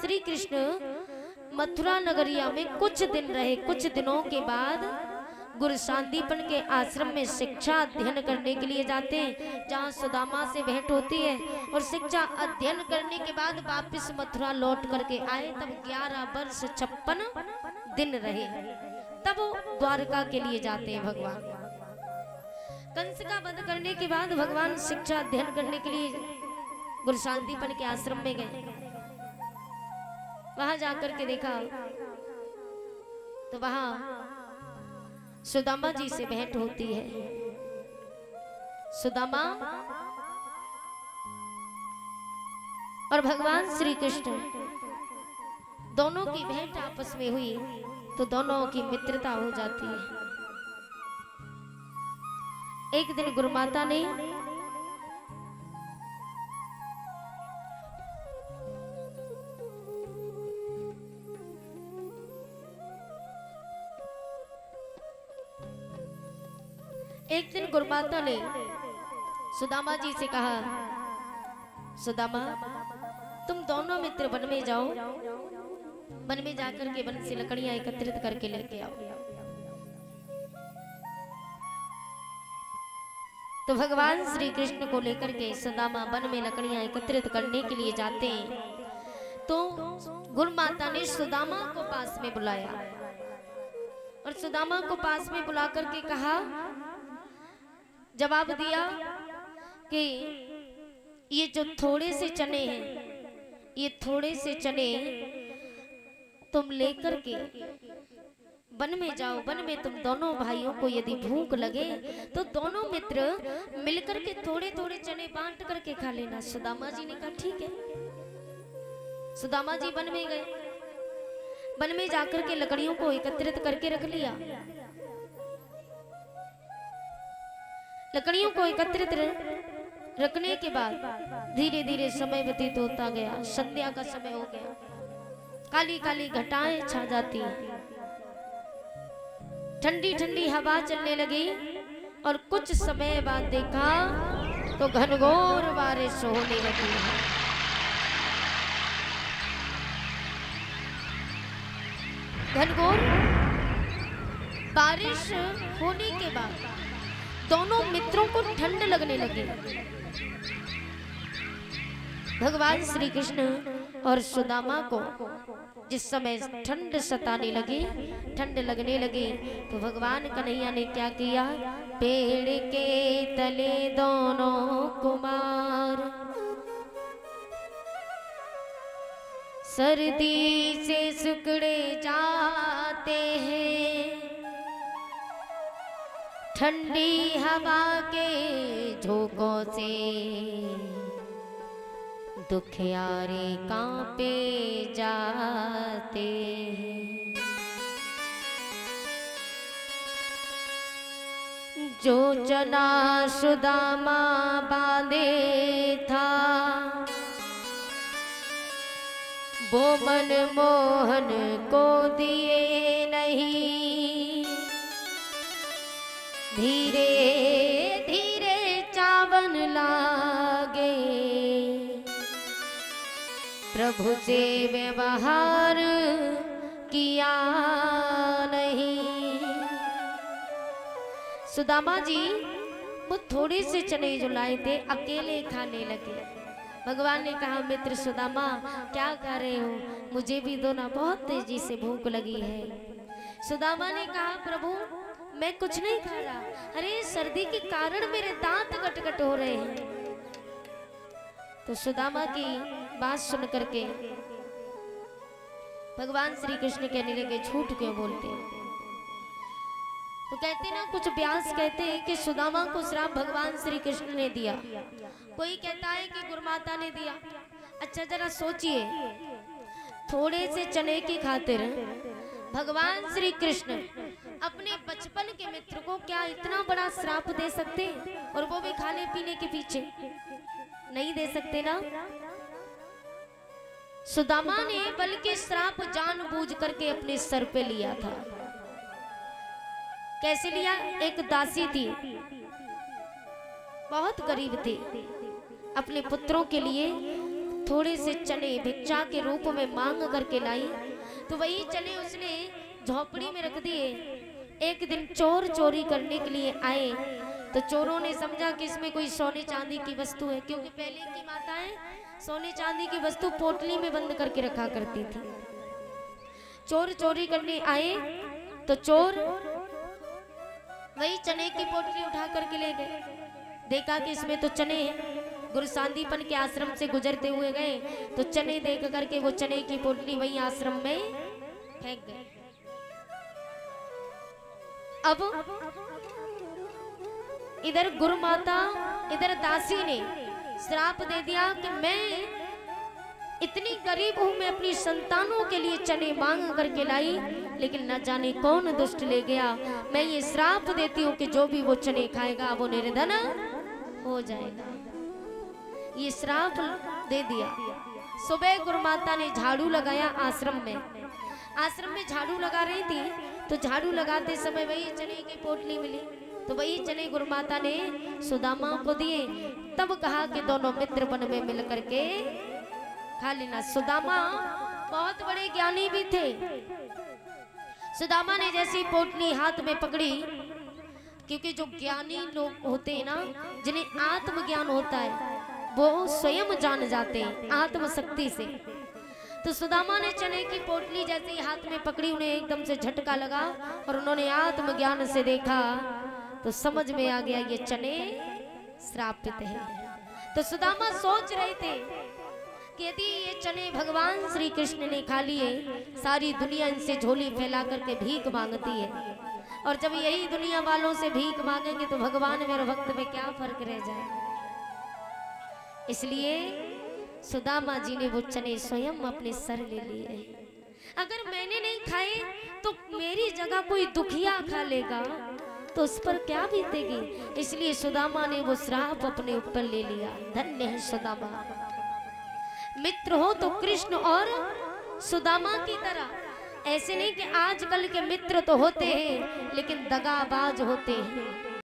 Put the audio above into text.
श्री कृष्ण मथुरा नगरिया में कुछ दिन रहे। कुछ दिनों के बाद गुरु शांतिपन के आश्रम में शिक्षा अध्ययन करने के लिए जाते हैं, जहाँ सुदामा से भेंट होती है। और शिक्षा अध्ययन करने के बाद वापस मथुरा लौट करके आए। तब 11 वर्ष 56 दिन रहे। तब वो द्वारका के लिए जाते हैं। भगवान कंस का वध करने के बाद भगवान शिक्षा अध्ययन करने के लिए गुरु शांतिपन के आश्रम में गए। वहां जाकर के देखा तो वहां सुदामा जी से भेंट होती है। सुदामा और भगवान श्री कृष्ण दोनों की भेंट आपस में हुई तो दोनों की मित्रता हो जाती है। एक दिन गुरु माता ने सुदामा जी से कहा, सुदामा तुम दोनों मित्र वन में जाओ, वन में जाकर के वन से लकड़ियां एकत्रित करके लेके आओ। तो भगवान श्री कृष्ण को लेकर के सुदामा वन में लकड़ियां एकत्रित करने के लिए जाते हैं। तो गुरु माता ने सुदामा को पास में बुलाया और सुदामा को पास में बुला करके कहा, जवाब दिया कि ये जो थोड़े से चने हैं, ये थोड़े से चने तुम लेकर के वन में जाओ। वन में तुम दोनों भाइयों को यदि भूख लगे तो दोनों मित्र मिलकर के थोड़े थोड़े चने बांट करके खा लेना। सुदामा जी ने कहा ठीक है। सुदामा जी वन में गए। वन में जाकर के लकड़ियों को एकत्रित करके रख लिया। लकड़ियों को एकत्रित रखने के बाद धीरे धीरे समय व्यतीत होता गया। संध्या का समय हो गया। काली काली घटाएं छा जाती हैं, ठंडी ठंडी हवा चलने लगी और कुछ समय बाद देखा तो घनघोर बारिश होने लगी। घनघोर बारिश होने के बाद दोनों मित्रों को ठंड लगने लगी। भगवान श्री कृष्ण और सुदामा को जिस समय ठंड सताने लगी, ठंड लगने लगी, तो भगवान कन्हैया ने क्या किया, पेड़ के तले दोनों कुमार सर्दी से सिकुड़े जाते हैं, ठंडी हवा के झोंकों से दुखियारे कांपे जाते हैं। जो चना सुदामा बांधे था वो मनमोहन को दिए नहीं, धीरे धीरे चावन लागे प्रभु से व्यवहार किया नहीं। सुदामा जी वो थोड़े से चने जो लाए थे अकेले खाने लगे। भगवान ने कहा, मित्र सुदामा क्या कर रहे हो, मुझे भी दो ना, बहुत तेजी से भूख लगी है। सुदामा ने कहा, प्रभु मैं कुछ नहीं खा रहा, अरे सर्दी के कारण मेरे दांत कटकट हो रहे हैं। तो सुदामा की बात सुन करके भगवान श्री कृष्ण कहने लगे, झूठ क्यों बोलते हो। तो कहते ना, कुछ व्यास कहते हैं कि सुदामा को श्राप भगवान श्री कृष्ण ने दिया, कोई कहता है कि गुरुमाता ने दिया। अच्छा जरा सोचिए, थोड़े से चने की खातिर भगवान श्री कृष्ण अपने बचपन के मित्र को क्या इतना बड़ा श्राप दे सकते, और वो भी खाने पीने के पीछे? नहीं दे सकते ना। सुदामा ने बल्कि श्राप जानबूझ करके अपने सर पे लिया था। कैसे लिया? एक दासी थी, बहुत गरीब थी, अपने पुत्रों के लिए थोड़े से चने भिक्षा के रूप में मांग करके लाई, तो वही चने उसने झोपड़ी में रख दिए। एक दिन चोर चोरी करने के लिए आए, तो चोरों ने समझा कि इसमें कोई सोने चांदी की वस्तु है, क्योंकि पहले की माताएं सोने चांदी की वस्तु पोटली में बंद करके रखा करती थी। चोर चोरी करने आए तो चोर वही चने की पोटली उठा करके ले गए। देखा कि इसमें तो चने हैं। गुरु सांदीपन के आश्रम से गुजरते हुए गए तो चने देख करके वो चने की पोटली वही आश्रम में फेंक गए। अब इधर गुरु माता इधर दासी ने श्राप दे दिया कि मैं इतनी गरीब हूं, मैं अपनी संतानों के लिए चने मांग करके लाई, लेकिन न जाने कौन दुष्ट ले गया। मैं ये श्राप देती हूँ कि जो भी वो चने खाएगा वो निर्धन हो जाएगा। ये श्राप दे दिया। सुबह गुरु माता ने झाड़ू लगाया आश्रम में। आश्रम में झाड़ू लगा रही थी तो झाड़ू लगाते समय वही चने की पोटली मिली, तो वही चने गुरु माता ने सुदामा को दिए। तब कहा कि दोनों मित्र वन में मिल करके खा लेना। सुदामा बहुत बड़े ज्ञानी भी थे। सुदामा ने जैसी पोटली हाथ में पकड़ी, क्योंकि जो ज्ञानी लोग होते हैं ना, जिन्हें आत्मज्ञान होता है, वो स्वयं जान जाते हैं आत्मशक्ति से। तो सुदामा ने चने की पोटली जैसे ही हाथ में पकड़ी, उन्हें एकदम से झटका लगा और उन्होंने आत्मज्ञान से देखा तो समझ में आ गया ये चने श्रापित हैं। तो सुदामा सोच रहे थे कि यदि ये चने भगवान श्री कृष्ण ने खा लिए, सारी दुनिया इनसे झोली फैला करके भीख मांगती है, और जब यही दुनिया वालों से भीख मांगेंगे तो भगवान मेरे भक्त में क्या फर्क रह जाएगा। इसलिए सुदामा जी ने वो चने स्वयं अपने सर ले लिए। अगर मैंने नहीं खाए तो मेरी जगह कोई दुखिया खा लेगा तो उस पर क्या बीतेगी। इसलिए सुदामा ने वो श्राप अपने ऊपर ले लिया। धन्य है सुदामा। मित्र हो तो कृष्ण और सुदामा की तरह। ऐसे नहीं कि आजकल के मित्र तो होते हैं लेकिन दगाबाज होते हैं।